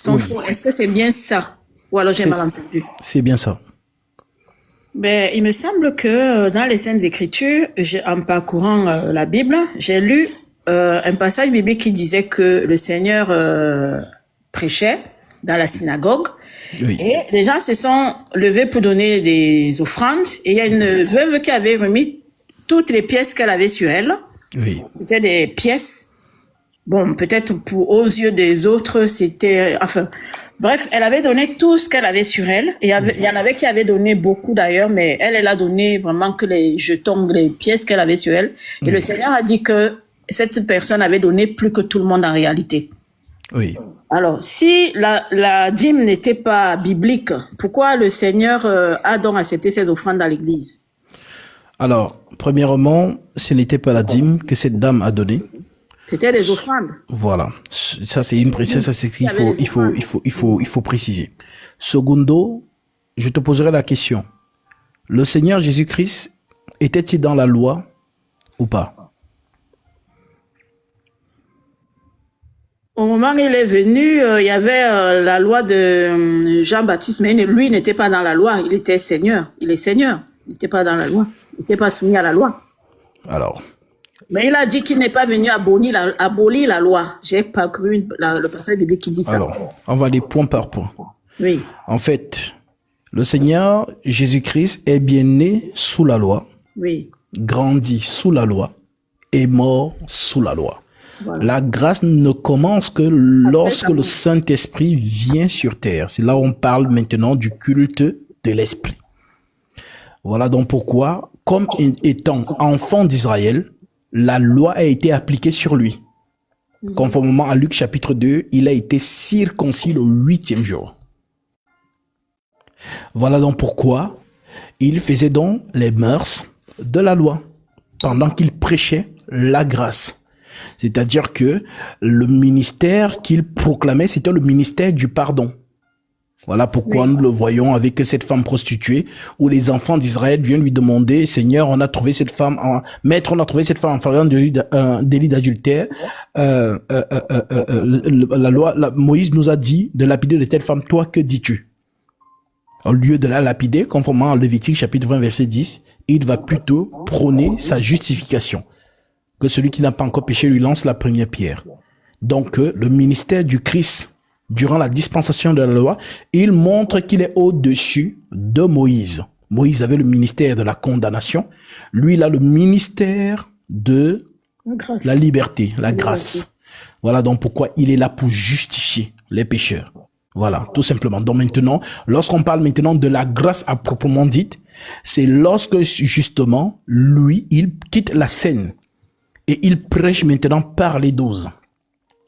sont Oui, faux. Est-ce que c'est bien ça? Ou alors j'ai c'est mal entendu? c'est bien ça. Ben, il me semble que dans les Saintes Écritures, en parcourant la Bible, j'ai lu un passage biblique qui disait que le Seigneur prêchait dans la synagogue Oui, et les gens se sont levés pour donner des offrandes et il y a une veuve qui avait remis toutes les pièces qu'elle avait sur elle. oui, C'était des pièces. Bon, peut-être aux yeux des autres, c'était... Enfin, bref, elle avait donné tout ce qu'elle avait sur elle. Et il y en avait qui avaient donné beaucoup d'ailleurs, mais elle a donné vraiment que les jetons, les pièces qu'elle avait sur elle. Et le Seigneur a dit que cette personne avait donné plus que tout le monde en réalité. oui. Alors, si la dîme n'était pas biblique, pourquoi le Seigneur a donc accepté ces offrandes dans l'Église? Alors, premièrement, ce n'était pas la dîme que cette dame a donnée. C'était des offrandes. Voilà. Ça, c'est une précision, ça, c'est ce Il y qu'il avait faut, des offrandes. il faut préciser. Secondo, je te poserai la question. Le Seigneur Jésus-Christ était-il dans la loi ou pas? Au moment où il est venu, il y avait la loi de Jean-Baptiste, mais lui il n'était pas dans la loi, il était Seigneur. Il est Seigneur, il n'était pas dans la loi, il n'était pas soumis à la loi. Alors, Mais il a dit qu'il n'est pas venu abolir la loi. J'ai parcouru le passage biblique qui dit ça. on va aller point par point. Oui, En fait, le Seigneur Jésus-Christ est bien né sous la loi, oui, grandi sous la loi et mort sous la loi. voilà. La grâce ne commence que Après lorsque sa le mort. Saint-Esprit vient sur terre. C'est là où on parle maintenant du culte de l'Esprit. Voilà donc pourquoi, comme étant enfant d'Israël, la loi a été appliquée sur lui. Conformément à Luc chapitre 2, il a été circoncis le 8e jour. Voilà donc pourquoi il faisait donc les mœurs de la loi pendant qu'il prêchait la grâce. C'est-à-dire que le ministère qu'il proclamait, c'était le ministère du pardon. Voilà pourquoi Oui. nous le voyons avec cette femme prostituée, où les enfants d'Israël viennent lui demander, Seigneur, on a trouvé cette femme, Maître, on a trouvé cette femme en faveur d'un délit d'adultère. La loi, Moïse nous a dit de lapider de telle femme. Toi, que dis-tu? Au lieu de la lapider, conformément à Lévitique chapitre 20 verset 10, il va plutôt prôner sa justification. Que celui qui n'a pas encore péché lui lance la première pierre. Donc, le ministère du Christ, durant la dispensation de la loi, il montre qu'il est au-dessus de Moïse. Moïse avait le ministère de la condamnation. Lui, il a le ministère de La grâce. la liberté, la grâce. Voilà donc pourquoi il est là pour justifier les pécheurs. Voilà, tout simplement. Donc maintenant, lorsqu'on parle maintenant de la grâce à proprement dite, c'est lorsque justement, lui, il quitte la scène et il prêche maintenant par les 12.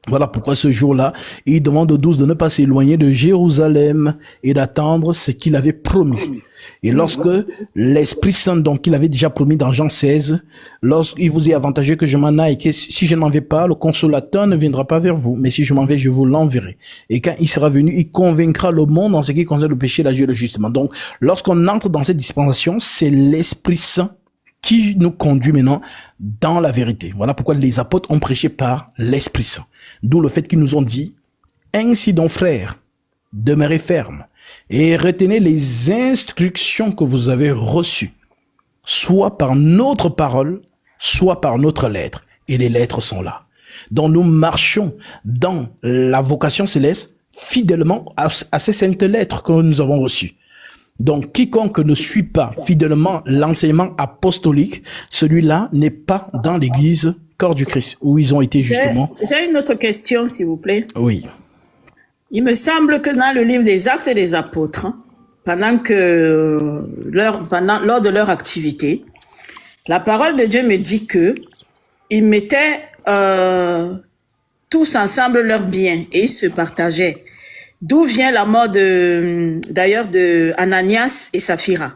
Voilà pourquoi ce jour-là, il demande aux 12 de ne pas s'éloigner de Jérusalem et d'attendre ce qu'il avait promis. Et lorsque l'Esprit Saint, donc, il avait déjà promis dans Jean 16, lorsqu'il vous est avantageux que je m'en aille, que si je n'en vais pas, le consolateur ne viendra pas vers vous, mais si je m'en vais, je vous l'enverrai. Et quand il sera venu, il convaincra le monde en ce qui concerne le péché, la justice et le jugement. Donc, lorsqu'on entre dans cette dispensation, c'est l'Esprit Saint qui nous conduit maintenant dans la vérité. Voilà pourquoi les apôtres ont prêché par l'Esprit Saint. D'où le fait qu'ils nous ont dit, ainsi donc frères, demeurez fermes et retenez les instructions que vous avez reçues, soit par notre parole, soit par notre lettre. Et les lettres sont là. Donc nous marchons dans la vocation céleste fidèlement à ces saintes lettres que nous avons reçues. Donc, quiconque ne suit pas fidèlement l'enseignement apostolique, celui-là n'est pas dans l'église corps du Christ, où ils ont été justement. J'ai une autre question, s'il vous plaît. Oui. Il me semble que dans le livre des Actes des Apôtres, lors de leur activité, la parole de Dieu me dit que ils mettaient tous ensemble leurs biens et ils se partageaient. D'où vient la mort d'ailleurs de Ananias et Saphira?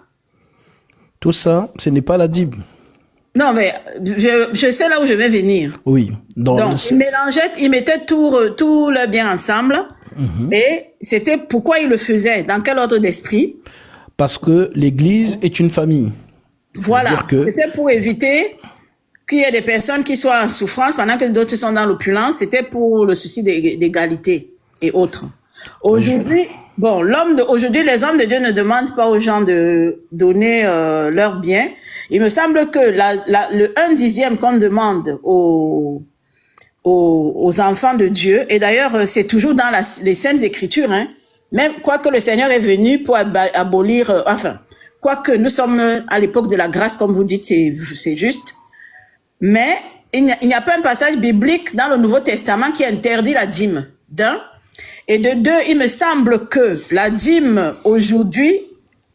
Tout ça, ce n'est pas la dîme. Non, mais je sais là où je vais venir. Oui. Donc, ils mettaient tout leurs biens ensemble. Et c'était pourquoi ils le faisaient? Dans quel ordre d'esprit? Parce que l'église est une famille. Voilà. C'était pour éviter qu'il y ait des personnes qui soient en souffrance pendant que d'autres sont dans l'opulence. C'était pour le souci d'égalité et autres. Aujourd'hui, bon, aujourd'hui, les hommes de Dieu ne demandent pas aux gens de donner leurs biens. Il me semble que le 1/10 qu'on demande aux enfants de Dieu, et d'ailleurs, c'est toujours dans les Saintes Écritures, hein, même quoique le Seigneur est venu pour abolir, quoique nous sommes à l'époque de la grâce, comme vous dites, c'est juste, mais il n'y a pas un passage biblique dans le Nouveau Testament qui interdit la dîme, d'un. Et de deux, il me semble que la dîme, aujourd'hui,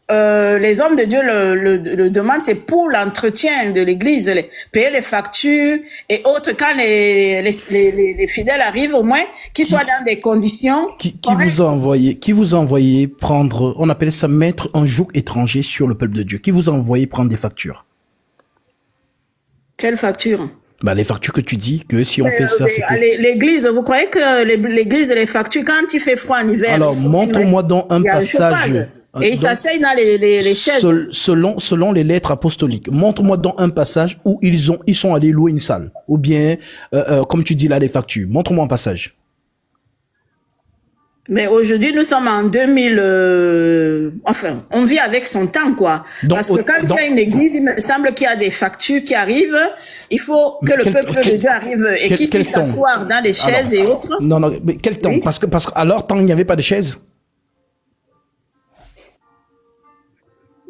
les hommes de Dieu le demandent, c'est pour l'entretien de l'Église, payer les factures et autres, quand les fidèles arrivent, au moins, qu'ils soient dans des conditions... Qui vous a envoyé prendre, on appelle ça mettre un joug étranger sur le peuple de Dieu? Qui vous a envoyé prendre des factures? Quelle facture? Bah, les factures que tu dis, que si on fait ça, c'est pour... L'église, vous croyez que l'église et les factures, quand il fait froid en hiver... Alors, montre-moi dans un passage... Et ils s'asseyent dans les chaises. Selon les lettres apostoliques, montre-moi dans un passage où ils sont allés louer une salle. Ou bien, comme tu dis là, les factures. Montre-moi un passage. Mais aujourd'hui, nous sommes en 2000... enfin, on vit avec son temps, quoi. Donc, parce que quand il y a une église, il me semble qu'il y a des factures qui arrivent. Il faut que le peuple de Dieu arrive et qu'il puisse s'asseoir dans les chaises et autres. Non, mais quel temps? Parce que alors, tant qu'il n'y avait pas de chaises.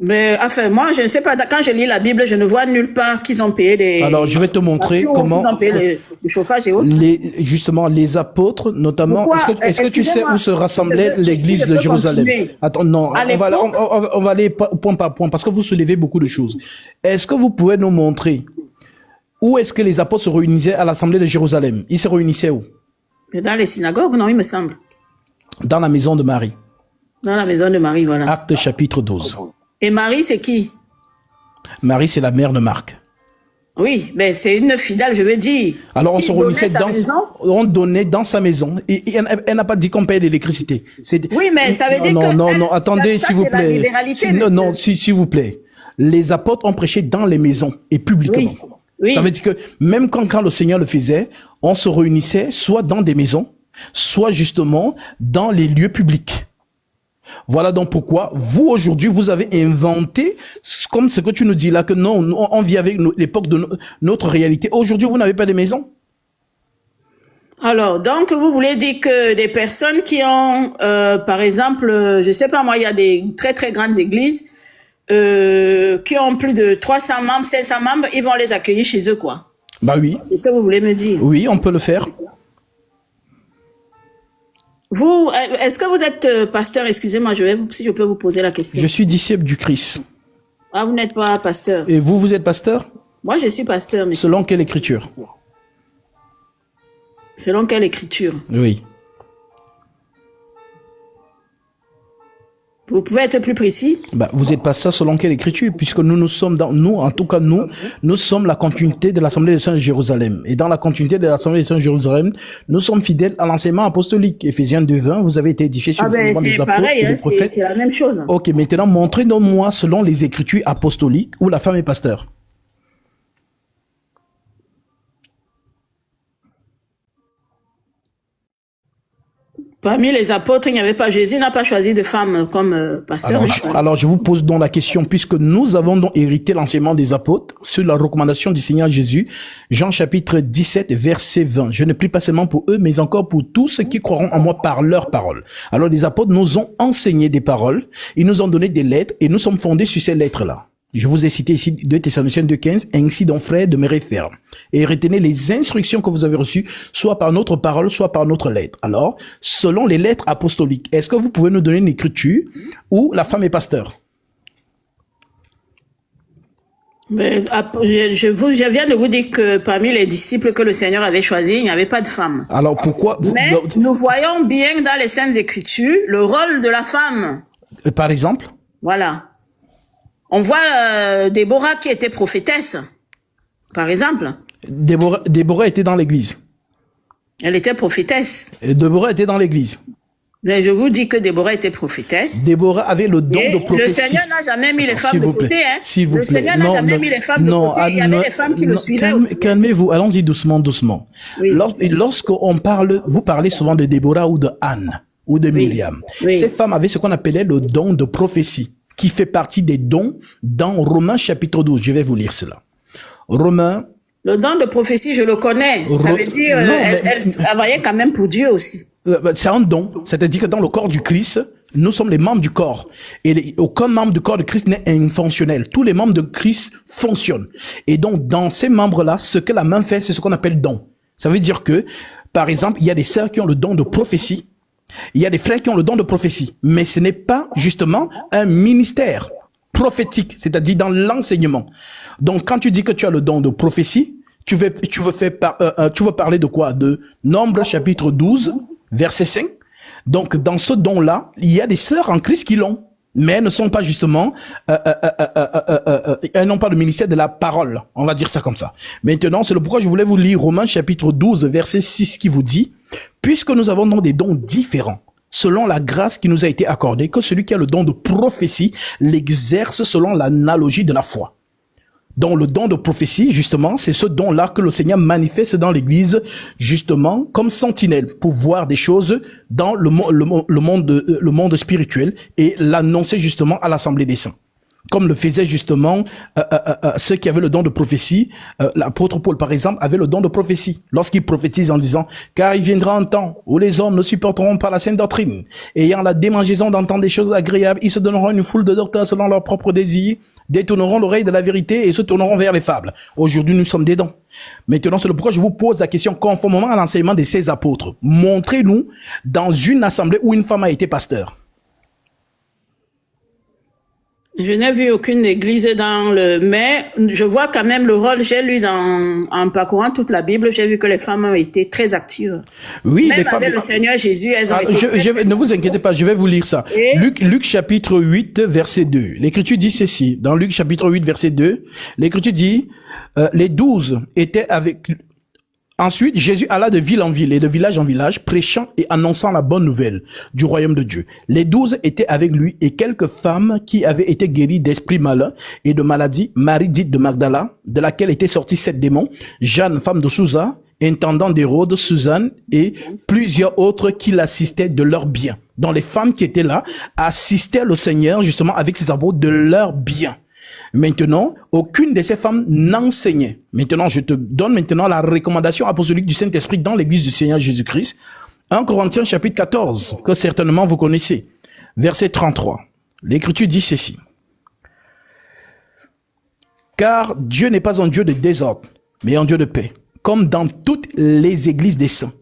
Mais enfin, moi, je ne sais pas. Quand je lis la Bible, je ne vois nulle part qu'ils ont payé des... Alors, je vais te montrer comment... Ils ont payé le chauffage et autres. Justement, les apôtres, notamment... Est-ce que tu sais où se rassemblait l'église de Jérusalem? Attends, non, on va aller point par point, parce que vous soulevez beaucoup de choses. Est-ce que vous pouvez nous montrer où est-ce que les apôtres se réunissaient à l'assemblée de Jérusalem? Ils se réunissaient où? Dans les synagogues, non, il me semble. Dans la maison de Marie. Dans la maison de Marie, voilà. Acte chapitre 12. Et Marie, c'est qui? Marie, c'est la mère de Marc. Oui, mais c'est une fidèle, je veux dire. Alors, on se réunissait on donnait dans sa maison. Et elle n'a pas dit qu'on paye l'électricité. Oui, mais ça veut dire que... Non, attendez, s'il vous plaît. Non, s'il vous plaît. Les apôtres ont prêché dans les maisons et publiquement. Oui. Ça veut dire que même quand le Seigneur le faisait, on se réunissait soit dans des maisons, soit justement dans les lieux publics. Voilà donc pourquoi vous aujourd'hui vous avez inventé comme ce que tu nous dis là que non, on vit avec l'époque de notre réalité. Aujourd'hui vous n'avez pas de maison. Alors donc vous voulez dire que des personnes qui ont par exemple, je sais pas moi, il y a des très très grandes églises qui ont plus de 300 membres, 500 membres, ils vont les accueillir chez eux quoi. Bah oui. C'est ce que vous voulez me dire? Oui, on peut le faire. Vous, est-ce que vous êtes pasteur? Excusez-moi, si je peux vous poser la question. Je suis disciple du Christ. Ah, vous n'êtes pas pasteur. Et vous êtes pasteur? Moi, je suis pasteur, monsieur. Selon quelle écriture? Selon quelle écriture? Oui. Vous pouvez être plus précis? Bah, vous êtes pasteur selon quelle écriture? Puisque nous sommes nous sommes la continuité de l'Assemblée des Saints de Jérusalem. Et dans la continuité de l'Assemblée des Saints de Jérusalem, nous sommes fidèles à l'enseignement apostolique. Éphésiens 2:20, vous avez été édifiés sur le fondement des apôtres et des prophètes. C'est la même chose. Ok, maintenant, montrez-moi selon les écritures apostoliques où la femme est pasteur. Parmi les apôtres, il n'y avait pas, Jésus n'a pas choisi de femme comme pasteur. Alors, je vous pose donc la question, puisque nous avons donc hérité l'enseignement des apôtres sur la recommandation du Seigneur Jésus, Jean chapitre 17, verset 20. Je ne prie pas seulement pour eux, mais encore pour tous ceux qui croiront en moi par leurs paroles. Alors, les apôtres nous ont enseigné des paroles, ils nous ont donné des lettres, et nous sommes fondés sur ces lettres-là. Je vous ai cité ici 2 Thessaloniciens 2:15, ainsi donc frères, demeurez fermes. Et retenez les instructions que vous avez reçues, soit par notre parole, soit par notre lettre. Alors, selon les lettres apostoliques, est-ce que vous pouvez nous donner une écriture où la femme est pasteur? Mais, je viens de vous dire que parmi les disciples que le Seigneur avait choisis, il n'y avait pas de femme. Alors pourquoi? Mais nous voyons bien dans les Saintes Écritures le rôle de la femme. Par exemple? Voilà. On voit Déborah qui était prophétesse, par exemple. Déborah était dans l'église. Elle était prophétesse. Et Déborah était dans l'église. Mais je vous dis que Déborah était prophétesse. Déborah avait le don de prophétie. Le Seigneur n'a jamais mis les femmes de côté. Hein. S'il vous plaît. Le Seigneur n'a jamais mis les femmes de côté. Il y avait des femmes qui le suivaient aussi. Calmez-vous, allons-y doucement. Oui. Lorsqu'on parle, vous parlez souvent de Déborah ou de Anne. ou de Oui. Myriam. Oui. Ces femmes avaient ce qu'on appelait le don de prophétie, qui fait partie des dons dans Romains chapitre 12. Je vais vous lire cela. Romains. Le don de prophétie, je le connais. Ça veut dire, Non, elle travaillait quand même pour Dieu aussi. C'est un don. C'est-à-dire que dans le corps du Christ, nous sommes les membres du corps. Et aucun membre du corps de Christ n'est infonctionnel. Tous les membres de Christ fonctionnent. Et donc, dans ces membres-là, ce que la main fait, c'est ce qu'on appelle don. Ça veut dire que, par exemple, il y a des sœurs qui ont le don de prophétie. Il y a des frères qui ont le don de prophétie. Mais ce n'est pas, justement, un ministère prophétique, c'est-à-dire dans l'enseignement. Donc, quand tu dis que tu as le don de prophétie, tu veux parler de quoi? De Nombre chapitre 12, verset 5. Donc, dans ce don-là, il y a des sœurs en Christ qui l'ont, mais elles ne sont pas justement, elles n'ont pas le ministère de la parole. On va dire ça comme ça. Maintenant, c'est le pourquoi je voulais vous lire Romains chapitre 12, verset 6 qui vous dit, puisque nous avons donc des dons différents, selon la grâce qui nous a été accordée, que celui qui a le don de prophétie l'exerce selon l'analogie de la foi. Donc le don de prophétie, justement, c'est ce don-là que le Seigneur manifeste dans l'Église, justement, comme sentinelle, pour voir des choses dans le monde spirituel et l'annoncer justement à l'Assemblée des saints. Comme le faisaient justement ceux qui avaient le don de prophétie. L'apôtre Paul, par exemple, avait le don de prophétie. Lorsqu'il prophétise en disant « Car il viendra un temps où les hommes ne supporteront pas la saine doctrine. Ayant la démangeaison d'entendre des choses agréables, ils se donneront une foule de docteurs selon leurs propres désirs, détourneront l'oreille de la vérité et se tourneront vers les fables. » Aujourd'hui, nous sommes dedans. Maintenant, c'est le pourquoi je vous pose la question conformément à l'enseignement de ces apôtres. Montrez-nous dans une assemblée où une femme a été pasteur. Je n'ai vu aucune église mais je vois quand même le rôle, j'ai lu en parcourant toute la Bible, j'ai vu que les femmes ont été très actives. Oui, même les femmes. avec le Seigneur Jésus, elles ont été ne vous inquiétez pas, je vais vous lire ça. Et Luc chapitre 8, verset 2. L'Écriture dit ceci. Dans Luc chapitre 8, verset 2, l'Écriture dit, les 12 étaient avec... Ensuite, Jésus alla de ville en ville et de village en village, prêchant et annonçant la bonne nouvelle du royaume de Dieu. Les 12 étaient avec lui et quelques femmes qui avaient été guéries d'esprits malins et de maladies. Marie dite de Magdala, de laquelle étaient sortis 7 démons. Jeanne, femme de Sousa, intendant d'Hérode, Suzanne et plusieurs autres qui l'assistaient de leurs biens. Donc les femmes qui étaient là assistaient le Seigneur justement avec ses apôtres de leurs biens. Maintenant, aucune de ces femmes n'enseignait. Maintenant, je te donne maintenant la recommandation apostolique du Saint-Esprit dans l'église du Seigneur Jésus-Christ. 1 Corinthiens chapitre 14, que certainement vous connaissez. Verset 33. L'Écriture dit ceci. Car Dieu n'est pas un Dieu de désordre, mais un Dieu de paix, comme dans toutes les églises des saints.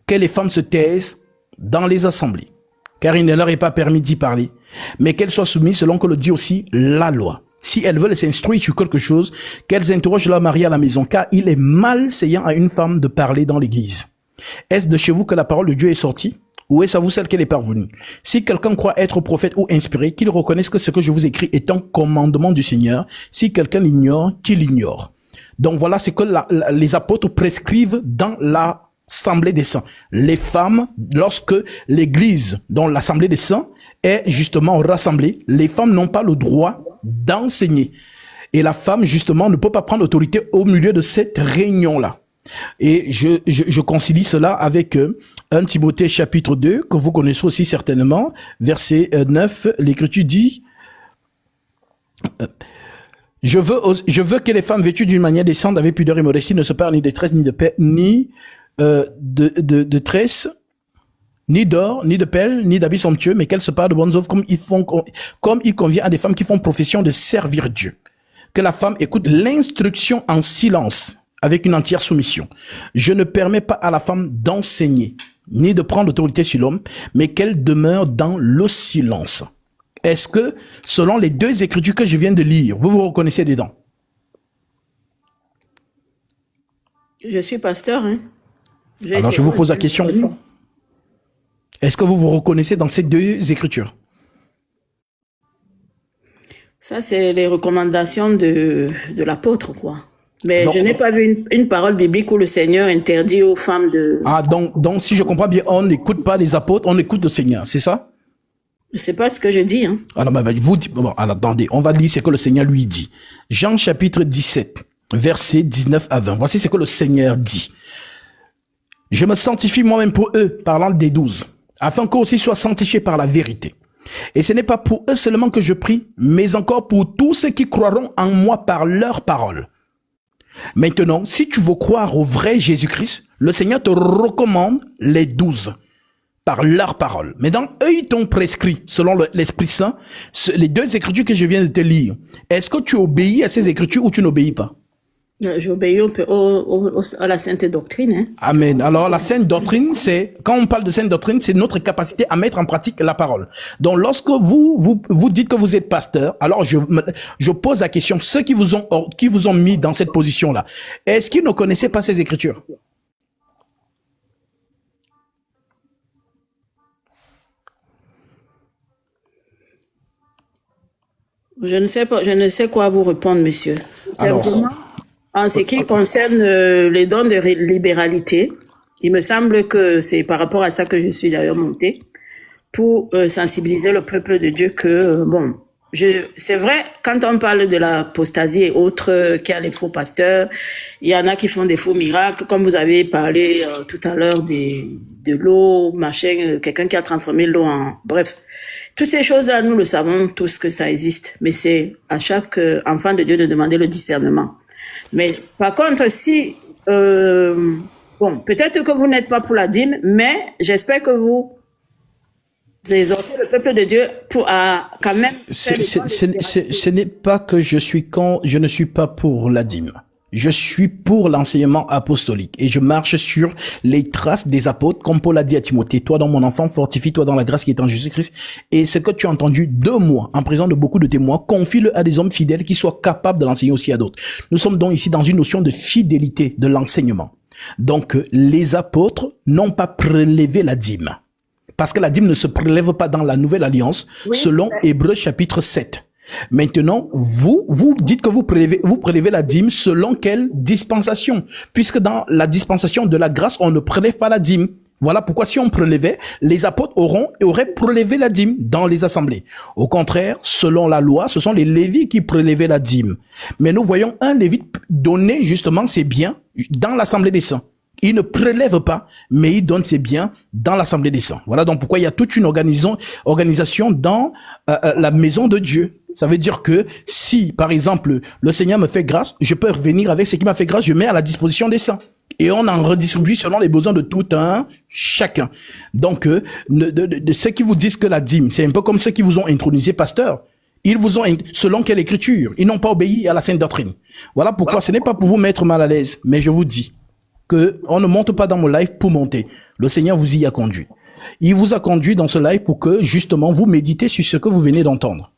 Que les femmes se taisent dans les assemblées, car il ne leur est pas permis d'y parler, mais qu'elles soient soumises selon que le dit aussi la loi. Si elles veulent s'instruire sur quelque chose, qu'elles interrogent leur mari à la maison, car il est malséant à une femme de parler dans l'église. Est-ce de chez vous que la parole de Dieu est sortie? Ou est-ce à vous celle qu'elle est parvenue? Si quelqu'un croit être prophète ou inspiré, qu'il reconnaisse que ce que je vous écris est un commandement du Seigneur. Si quelqu'un l'ignore, qu'il l'ignore. Donc voilà ce que les apôtres prescrivent dans l'assemblée des saints. Les femmes, lorsque l'église, dans l'assemblée des saints, est justement rassemblée, les femmes n'ont pas le droit d'enseigner. Et la femme, justement, ne peut pas prendre autorité au milieu de cette réunion-là. Et je concilie cela avec 1 Timothée chapitre 2, que vous connaissez aussi certainement, verset 9, l'Écriture dit je veux que les femmes vêtues d'une manière décente, avec pudeur et modestie, ne se parlent ni de tresse, ni de paix, ni de tresse, ni d'or, ni de pelle, ni d'habits somptueux, mais qu'elles se parlent de bonnes œuvres comme il convient à des femmes qui font profession de servir Dieu. Que la femme écoute l'instruction en silence, avec une entière soumission. Je ne permets pas à la femme d'enseigner, ni de prendre l'autorité sur l'homme, mais qu'elle demeure dans le silence. Est-ce que, selon les deux écritures que je viens de lire, vous vous reconnaissez dedans? Je suis pasteur, hein. Alors je vous pose la question. Est-ce que vous vous reconnaissez dans ces deux écritures? Ça, c'est les recommandations de l'apôtre, quoi. Mais Donc, je n'ai pas vu une parole biblique où le Seigneur interdit aux femmes de... Ah, donc si je comprends bien, on n'écoute pas les apôtres, on écoute le Seigneur, c'est ça? C'est pas ce que je dis, hein. Alors, vous dites, bon, alors, attendez, on va lire ce que le Seigneur lui dit. Jean chapitre 17, versets 19 à 20. Voici ce que le Seigneur dit. Je me sanctifie moi-même pour eux, parlant des 12, afin qu'eux aussi soient sanctifiés par la vérité. Et ce n'est pas pour eux seulement que je prie, mais encore pour tous ceux qui croiront en moi par leur parole. Maintenant, si tu veux croire au vrai Jésus-Christ, le Seigneur te recommande les 12 par leur parole. Maintenant, eux, ils t'ont prescrit, selon l'Esprit Saint, les 2 écritures que je viens de te lire. Est-ce que tu obéis à ces écritures ou tu n'obéis pas? J'obéis à la sainte doctrine. Hein. Amen. Alors, la sainte doctrine, quand on parle de sainte doctrine, c'est notre capacité à mettre en pratique la parole. Donc, lorsque vous dites que vous êtes pasteur, alors je pose la question, ceux qui vous ont mis dans cette position-là, est-ce qu'ils ne connaissaient pas ces écritures? Je ne sais quoi vous répondre, monsieur. Simplement, en ce qui concerne les dons de libéralité, il me semble que c'est par rapport à ça que je suis d'ailleurs montée, pour sensibiliser le peuple de Dieu que, c'est vrai, quand on parle de l'apostasie et autres, qu'il y a les faux pasteurs, il y en a qui font des faux miracles, comme vous avez parlé tout à l'heure de l'eau, machin, quelqu'un qui a transformé l'eau en... Bref, toutes ces choses-là, nous le savons tous que ça existe, mais c'est à chaque enfant de Dieu de demander le discernement. Mais par contre, si... peut-être que vous n'êtes pas pour la dîme, mais j'espère que vous exhortez le peuple de Dieu à quand même... Ce n'est pas que je ne suis pas pour la dîme. Je suis pour l'enseignement apostolique et je marche sur les traces des apôtres, comme Paul a dit à Timothée. Toi, dans mon enfant, fortifie-toi dans la grâce qui est en Jésus-Christ. Et ce que tu as entendu de moi, en présence de beaucoup de témoins, confie-le à des hommes fidèles qui soient capables de l'enseigner aussi à d'autres. Nous sommes donc ici dans une notion de fidélité de l'enseignement. Donc, les apôtres n'ont pas prélevé la dîme. Parce que la dîme ne se prélève pas dans la nouvelle alliance, selon Hébreux chapitre 7. Maintenant, vous dites que vous prélevez la dîme selon quelle dispensation? Puisque dans la dispensation de la grâce, on ne prélève pas la dîme. Voilà pourquoi si on prélevait, les apôtres auraient prélevé la dîme dans les assemblées. Au contraire, selon la loi, ce sont les Lévites qui prélevaient la dîme. Mais nous voyons un Lévite donner justement ses biens dans l'assemblée des saints. Il ne prélève pas, mais il donne ses biens dans l'assemblée des saints. Voilà donc pourquoi il y a toute une organisation dans la maison de Dieu. Ça veut dire que si, par exemple, le Seigneur me fait grâce, je peux revenir avec ce qui m'a fait grâce, je mets à la disposition des saints. Et on en redistribue selon les besoins de tout un chacun. Donc, de ceux qui vous disent que la dîme, c'est un peu comme ceux qui vous ont intronisé pasteur. Ils vous ont, selon quelle écriture? Ils n'ont pas obéi à la sainte doctrine. Voilà pourquoi ce n'est pas pour vous mettre mal à l'aise, mais je vous dis que on ne monte pas dans mon live pour monter. Le Seigneur vous y a conduit. Il vous a conduit dans ce live pour que, justement, vous méditez sur ce que vous venez d'entendre.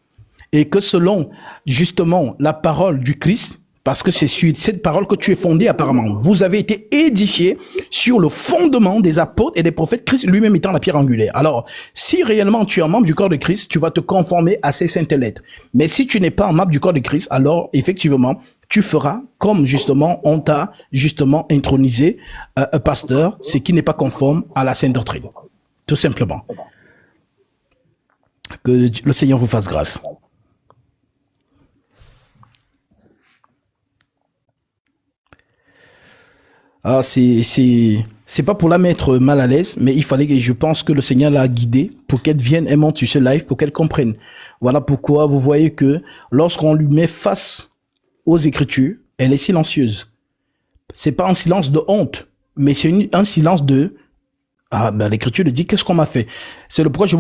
Et que selon, justement, la parole du Christ, parce que c'est sur cette parole que tu es fondé apparemment, vous avez été édifié sur le fondement des apôtres et des prophètes, Christ lui-même étant la pierre angulaire. Alors, si réellement tu es un membre du corps de Christ, tu vas te conformer à ces saintes lettres. Mais si tu n'es pas un membre du corps de Christ, alors, effectivement, tu feras comme justement on t'a justement intronisé pasteur, ce qui n'est pas conforme à la sainte doctrine. Tout simplement. Que le Seigneur vous fasse grâce. Ah, c'est pas pour la mettre mal à l'aise, mais il fallait que je pense que le Seigneur l'a guidée pour qu'elle vienne et monte sur ce live, pour qu'elle comprenne. Voilà pourquoi vous voyez que lorsqu'on lui met face aux Écritures, elle est silencieuse. C'est pas un silence de honte, mais c'est un silence de l'Écriture le dit, qu'est-ce qu'on m'a fait? C'est le pourquoi je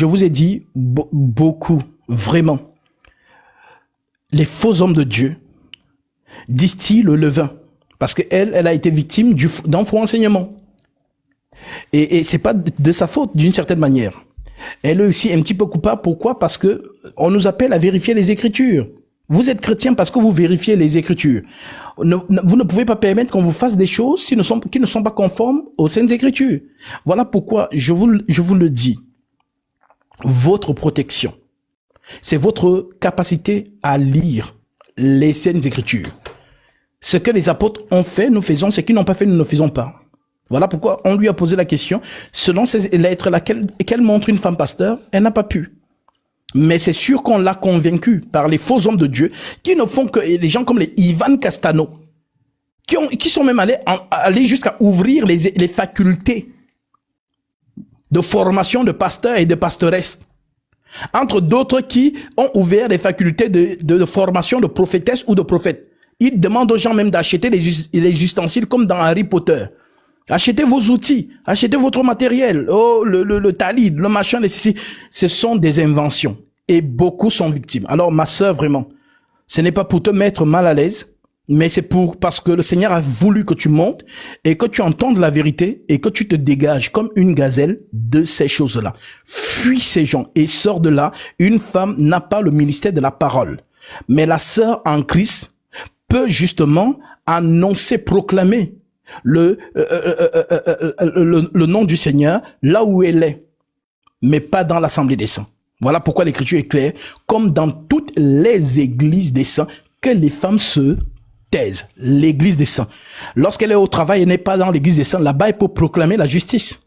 vous ai dit beaucoup, vraiment. Les faux hommes de Dieu distillent le levain. Parce qu'elle a été victime d'un faux enseignement. Et c'est pas de sa faute, d'une certaine manière. Elle est aussi un petit peu coupable. Pourquoi? Parce que on nous appelle à vérifier les Écritures. Vous êtes chrétien parce que vous vérifiez les Écritures. Vous ne pouvez pas permettre qu'on vous fasse des choses qui ne sont pas conformes aux Saintes Écritures. Voilà pourquoi je vous le dis. Votre protection, c'est votre capacité à lire les Saintes Écritures. Ce que les apôtres ont fait, nous faisons. Ce qu'ils n'ont pas fait, nous ne faisons pas. Voilà pourquoi on lui a posé la question. Selon ces lettres qu'elle montre une femme pasteur, elle n'a pas pu. Mais c'est sûr qu'on l'a convaincu par les faux hommes de Dieu qui ne font que les gens comme les Ivan Castano, qui sont même allés jusqu'à ouvrir les facultés de formation de pasteurs et de pastoresses. Entre d'autres qui ont ouvert des facultés de formation de prophétesse ou de prophète. Ils demandent aux gens même d'acheter les ustensiles comme dans Harry Potter. Achetez vos outils, achetez votre matériel, oh, le talit, le machin, ce sont des inventions. Et beaucoup sont victimes. Alors ma sœur, vraiment, ce n'est pas pour te mettre mal à l'aise, mais c'est parce que le Seigneur a voulu que tu montes et que tu entendes la vérité et que tu te dégages comme une gazelle de ces choses-là. Fuis ces gens et sors de là. Une femme n'a pas le ministère de la parole. Mais la sœur en Christ peut justement annoncer, proclamer le nom du Seigneur là où elle est, mais pas dans l'assemblée des saints. Voilà pourquoi l'écriture est claire, comme dans toutes les églises des saints, que les femmes se taisent. L'église des saints. Lorsqu'elle est au travail, elle n'est pas dans l'église des saints. Là-bas, elle peut proclamer la justice.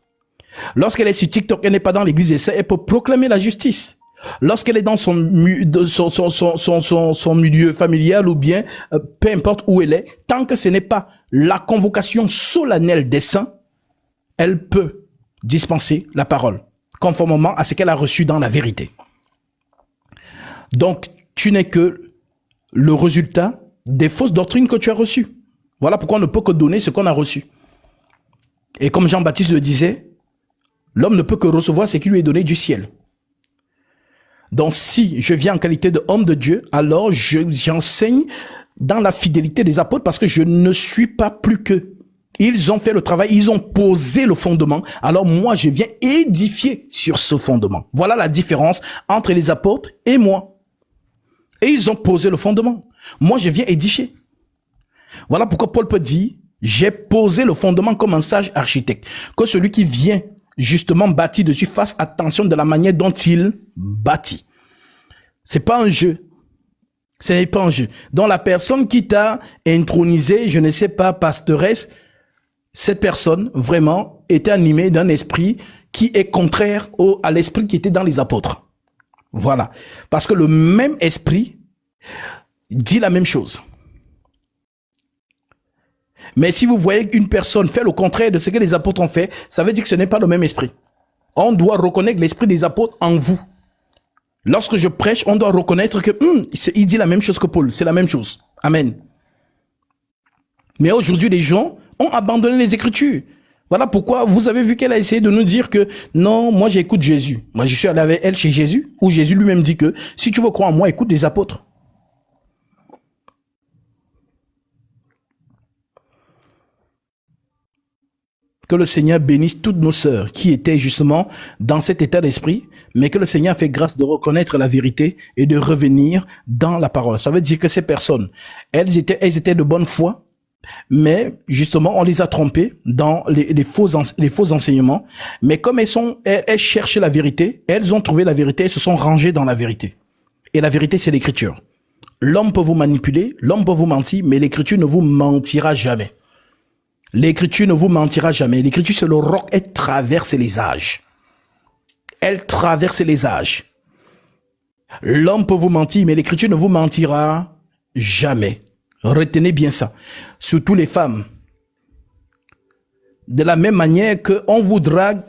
Lorsqu'elle est sur TikTok, elle n'est pas dans l'église des saints. Elle peut proclamer la justice. Lorsqu'elle est dans son milieu familial ou bien, peu importe où elle est, tant que ce n'est pas la convocation solennelle des saints, elle peut dispenser la parole, conformément à ce qu'elle a reçu dans la vérité. Donc, tu n'es que le résultat des fausses doctrines que tu as reçues. Voilà pourquoi on ne peut que donner ce qu'on a reçu. Et comme Jean-Baptiste le disait, l'homme ne peut que recevoir ce qui lui est donné du ciel. Donc, si je viens en qualité d'homme de Dieu, alors j'enseigne dans la fidélité des apôtres parce que je ne suis pas plus qu'eux. Ils ont fait le travail, ils ont posé le fondement. Alors moi, je viens édifier sur ce fondement. Voilà la différence entre les apôtres et moi. Et ils ont posé le fondement. Moi, je viens édifier. Voilà pourquoi Paul peut dire, j'ai posé le fondement comme un sage architecte. Que celui qui vient justement bâtir dessus fasse attention de la manière dont il bâtit. C'est pas un jeu. Ce n'est pas un jeu. Donc la personne qui t'a intronisé, je ne sais pas, pastoresse, cette personne vraiment était animée d'un esprit qui est contraire à l'esprit qui était dans les apôtres. Voilà. Parce que le même esprit dit la même chose. Mais si vous voyez qu'une personne fait le contraire de ce que les apôtres ont fait, ça veut dire que ce n'est pas le même esprit. On doit reconnaître l'esprit des apôtres en vous. Lorsque je prêche, on doit reconnaître que il dit la même chose que Paul. C'est la même chose. Amen. Mais aujourd'hui, les gens ont abandonné les Écritures. Voilà pourquoi vous avez vu qu'elle a essayé de nous dire que non, moi j'écoute Jésus. Moi je suis allé avec elle chez Jésus, où Jésus lui-même dit que si tu veux croire en moi, écoute les apôtres. Que le Seigneur bénisse toutes nos sœurs qui étaient justement dans cet état d'esprit, mais que le Seigneur fait grâce de reconnaître la vérité et de revenir dans la parole. Ça veut dire que ces personnes, elles étaient de bonne foi, mais justement, on les a trompées dans les faux enseignements. Mais comme elles cherchaient la vérité, elles ont trouvé la vérité, elles se sont rangées dans la vérité. Et la vérité, c'est l'écriture. L'homme peut vous manipuler, l'homme peut vous mentir, mais l'écriture ne vous mentira jamais. L'écriture ne vous mentira jamais. L'écriture, c'est le roc, elle traverse les âges. Elle traverse les âges. L'homme peut vous mentir, mais l'écriture ne vous mentira jamais. Retenez bien ça. Surtout les femmes. De la même manière qu'on vous drague,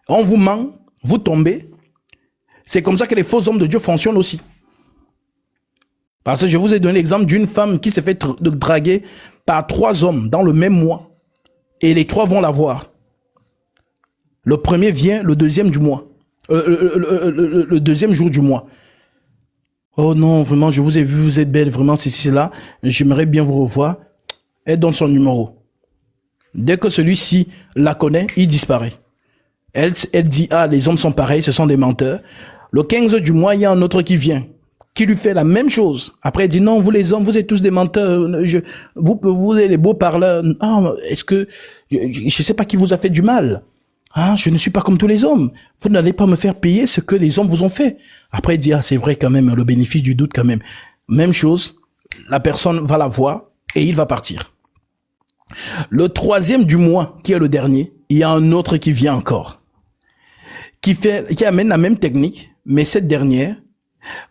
on vous ment, vous tombez. C'est comme ça que les faux hommes de Dieu fonctionnent aussi. Parce que je vous ai donné l'exemple d'une femme qui s'est fait draguer par 3 hommes dans le même mois. Et les 3 vont la voir. Le premier vient le deuxième du mois. Le deuxième jour du mois. Oh non, vraiment, je vous ai vu, vous êtes belle, vraiment, c'est là. J'aimerais bien vous revoir. Elle donne son numéro. Dès que celui-ci la connaît, il disparaît. Elle dit, ah, les hommes sont pareils, ce sont des menteurs. Le 15 du mois, il y a un autre qui vient, qui lui fait la même chose. Après, il dit, non, vous les hommes, vous êtes tous des menteurs. Vous êtes les beaux parleurs. Ah, est-ce que, je sais pas qui vous a fait du mal. Ah, je ne suis pas comme tous les hommes. Vous n'allez pas me faire payer ce que les hommes vous ont fait. Après, il dit, ah, c'est vrai quand même, le bénéfice du doute quand même. Même chose, la personne va la voir et il va partir. Le 3e du mois, qui est le dernier, il y a un autre qui vient encore. Qui amène la même technique, mais cette dernière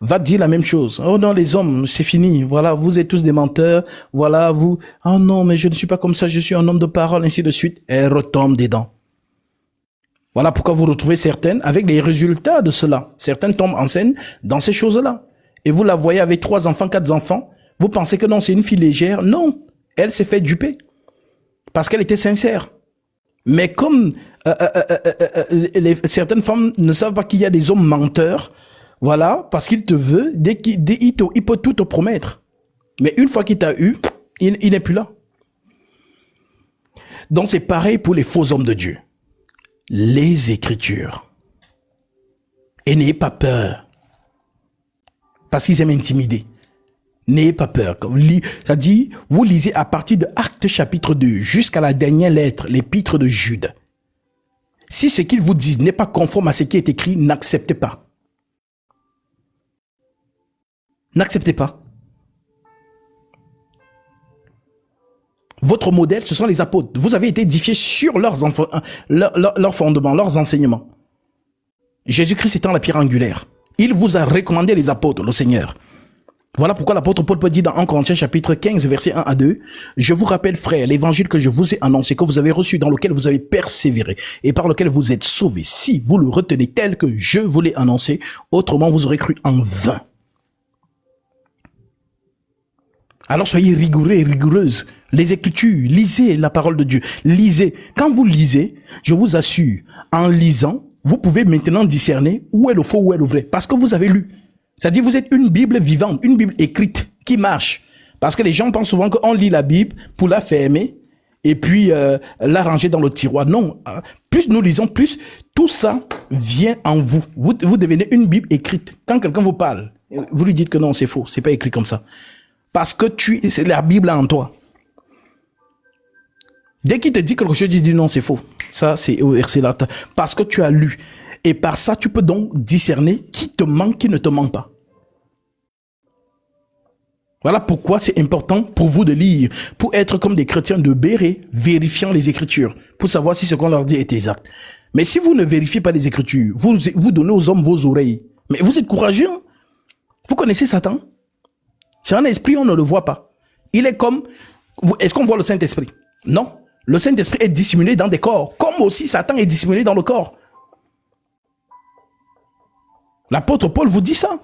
va dire la même chose. Oh non, les hommes, c'est fini. Voilà, vous êtes tous des menteurs. Voilà, vous. Oh non, mais je ne suis pas comme ça, je suis un homme de parole, ainsi de suite. Elle retombe dedans. Voilà pourquoi vous retrouvez certaines avec les résultats de cela. Certaines tombent enceintes dans ces choses-là. Et vous la voyez avec 3 enfants, 4 enfants. Vous pensez que non, c'est une fille légère. Non, elle s'est fait duper. Parce qu'elle était sincère. Mais comme certaines femmes ne savent pas qu'il y a des hommes menteurs, voilà, parce qu'il te veut, il peut tout te promettre. Mais une fois qu'il t'a eu, il n'est plus là. Donc c'est pareil pour les faux hommes de Dieu. Les Écritures. Et n'ayez pas peur. Parce qu'ils aiment intimider. N'ayez pas peur. Ça dit, vous lisez à partir de Actes chapitre 2 jusqu'à la dernière lettre, l'épître de Jude. Si ce qu'ils vous disent n'est pas conforme à ce qui est écrit, n'acceptez pas. N'acceptez pas. Votre modèle, ce sont les apôtres. Vous avez été édifiés sur leurs fondements, leurs enseignements. Jésus-Christ étant la pierre angulaire. Il vous a recommandé les apôtres, le Seigneur. Voilà pourquoi l'apôtre Paul peut dire dans 1 Corinthiens chapitre 15, versets 1 à 2, « Je vous rappelle, frères, l'évangile que je vous ai annoncé, que vous avez reçu, dans lequel vous avez persévéré et par lequel vous êtes sauvés, si vous le retenez tel que je vous l'ai annoncé, autrement vous aurez cru en vain. » Alors soyez rigoureux et rigoureuses. Les Écritures, lisez la parole de Dieu. Lisez. Quand vous lisez, je vous assure, en lisant, vous pouvez maintenant discerner où est le faux, où est le vrai. Parce que vous avez lu. C'est-à-dire vous êtes une Bible vivante, une Bible écrite qui marche. Parce que les gens pensent souvent qu'on lit la Bible pour la fermer et puis la ranger dans le tiroir. Non. Plus nous lisons, plus tout ça vient en vous. Vous devenez une Bible écrite. Quand quelqu'un vous parle, vous lui dites que non, c'est faux. C'est pas écrit comme ça. Parce que c'est la Bible en toi. Dès qu'il te dit quelque chose, il dit non, c'est faux. Ça, c'est là. Parce que tu as lu. Et par ça, tu peux donc discerner qui te manque, qui ne te manque pas. Voilà pourquoi c'est important pour vous de lire, pour être comme des chrétiens de Béret, vérifiant les Écritures, pour savoir si ce qu'on leur dit est exact. Mais si vous ne vérifiez pas les Écritures, vous donnez aux hommes vos oreilles. Mais vous êtes courageux. Hein? Vous connaissez Satan? C'est un esprit, on ne le voit pas. Il est comme... Est-ce qu'on voit le Saint-Esprit? Non. Le Saint-Esprit est dissimulé dans des corps, comme aussi Satan est dissimulé dans le corps. L'apôtre Paul vous dit ça.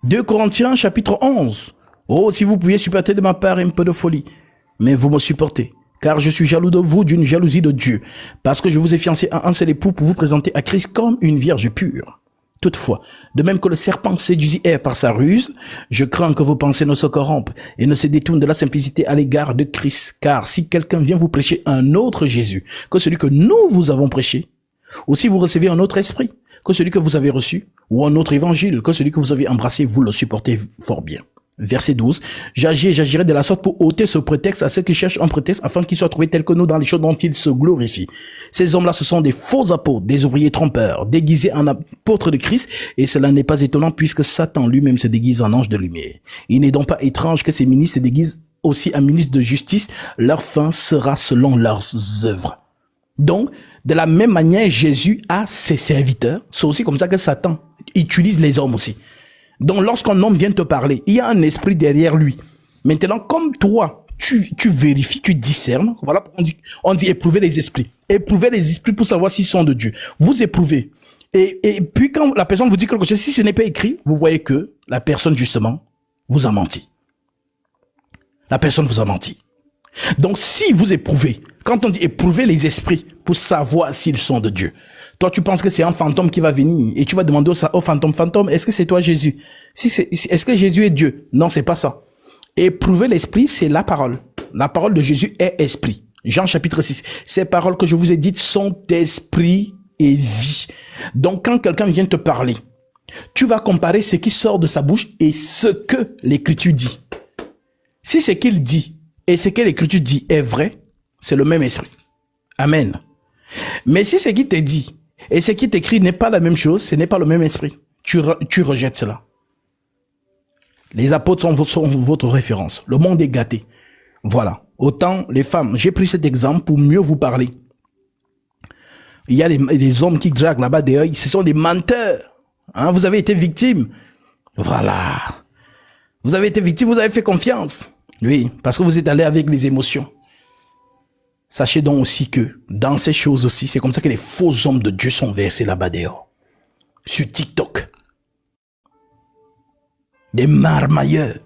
2 Corinthiens chapitre 11. Oh, si vous pouviez supporter de ma part un peu de folie. Mais vous me supportez. Car je suis jaloux de vous d'une jalousie de Dieu. Parce que je vous ai fiancé à un seul époux pour vous présenter à Christ comme une vierge pure. Toutefois, de même que le serpent séduisit Ève par sa ruse, je crains que vos pensées ne se corrompent et ne se détournent de la simplicité à l'égard de Christ. Car si quelqu'un vient vous prêcher un autre Jésus que celui que nous vous avons prêché, ou si vous recevez un autre esprit que celui que vous avez reçu, ou un autre évangile que celui que vous avez embrassé, vous le supportez fort bien. Verset 12. J'agirai de la sorte pour ôter ce prétexte à ceux qui cherchent un prétexte afin qu'ils soient trouvés tels que nous dans les choses dont ils se glorifient. Ces hommes-là, ce sont des faux apôtres, des ouvriers trompeurs, déguisés en apôtres de Christ, et cela n'est pas étonnant puisque Satan lui-même se déguise en ange de lumière. Il n'est donc pas étrange que ces ministres se déguisent aussi en ministres de justice. Leur fin sera selon leurs œuvres. Donc, de la même manière, Jésus a ses serviteurs. C'est aussi comme ça que Satan utilise les hommes aussi. Donc, lorsqu'un homme vient te parler, il y a un esprit derrière lui. Maintenant, comme toi, tu vérifies, tu discernes. Voilà pourquoi on dit éprouver les esprits. Éprouver les esprits pour savoir s'ils sont de Dieu. Vous éprouvez. Et puis, quand la personne vous dit quelque chose, si ce n'est pas écrit, vous voyez que la personne, justement, vous a menti. La personne vous a menti. Donc, si vous éprouvez, quand on dit éprouver les esprits pour savoir s'ils sont de Dieu, toi, tu penses que c'est un fantôme qui va venir et tu vas demander au fantôme, est-ce que c'est toi Jésus? Est-ce que Jésus est Dieu? Non, c'est pas ça. Éprouver l'esprit, c'est la parole. La parole de Jésus est esprit. Jean chapitre 6. Ces paroles que je vous ai dites sont esprit et vie. Donc, quand quelqu'un vient te parler, tu vas comparer ce qui sort de sa bouche et ce que l'Écriture dit. Si ce qu'il dit et ce que l'Écriture dit est vrai, c'est le même esprit. Amen. Mais si ce qui te dit et ce qui t'écrit n'est pas la même chose, ce n'est pas le même esprit, tu rejettes cela. Les apôtres sont votre référence. Le monde est gâté. Voilà. Autant les femmes, j'ai pris cet exemple pour mieux vous parler. Il y a les hommes qui draguent là-bas dehors, ce sont des menteurs. Hein, vous avez été victime. Voilà. Vous avez été victime, vous avez fait confiance. Oui, parce que vous êtes allé avec les émotions. Sachez donc aussi que dans ces choses aussi, c'est comme ça que les faux hommes de Dieu sont versés là-bas dehors. Sur TikTok. Des marmailleurs.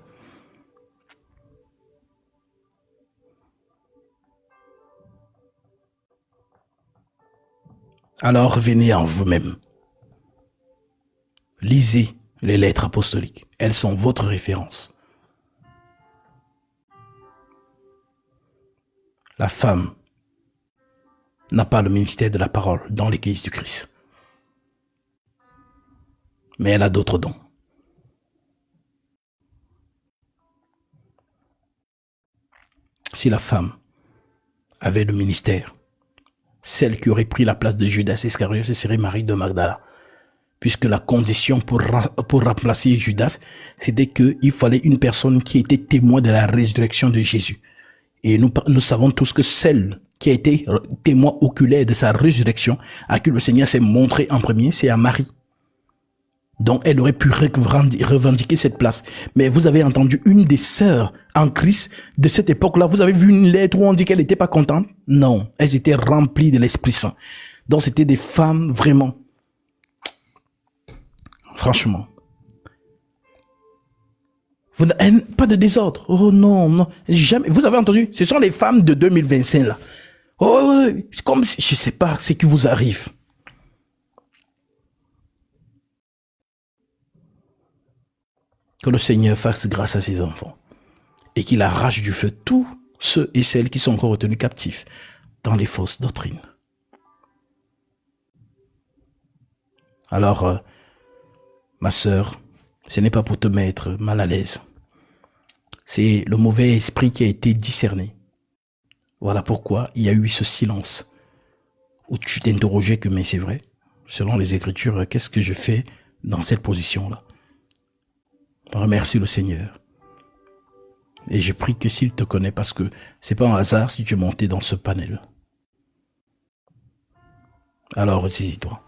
Alors revenez en vous-même. Lisez les lettres apostoliques. Elles sont votre référence. La femme n'a pas le ministère de la parole dans l'Église du Christ. Mais elle a d'autres dons. Si la femme avait le ministère, celle qui aurait pris la place de Judas Iscariote, ce serait Marie de Magdala. Puisque la condition pour remplacer Judas, c'était qu'il fallait une personne qui était témoin de la résurrection de Jésus. Et nous savons tous que celle qui a été témoin oculaire de sa résurrection, à qui le Seigneur s'est montré en premier, c'est à Marie. Donc elle aurait pu revendiquer cette place. Mais vous avez entendu une des sœurs en Christ de cette époque-là, vous avez vu une lettre où on dit qu'elle n'était pas contente? Non, elles étaient remplies de l'Esprit Saint. Donc c'était des femmes vraiment... Franchement. Pas de désordre. Oh non, non. Jamais. Vous avez entendu? Ce sont les femmes de 2025 là. Oh, c'est comme si, je sais pas ce qui vous arrive. Que le Seigneur fasse grâce à ses enfants. Et qu'il arrache du feu tous ceux et celles qui sont encore retenus captifs dans les fausses doctrines. Alors, ma sœur, ce n'est pas pour te mettre mal à l'aise. C'est le mauvais esprit qui a été discerné. Voilà pourquoi il y a eu ce silence. Où tu t'interrogeais que, mais c'est vrai, selon les Écritures, qu'est-ce que je fais dans cette position-là? Remercie le Seigneur. Et je prie que s'il te connaît, parce que c'est pas un hasard si tu es monté dans ce panel. Alors, ressaisis-toi.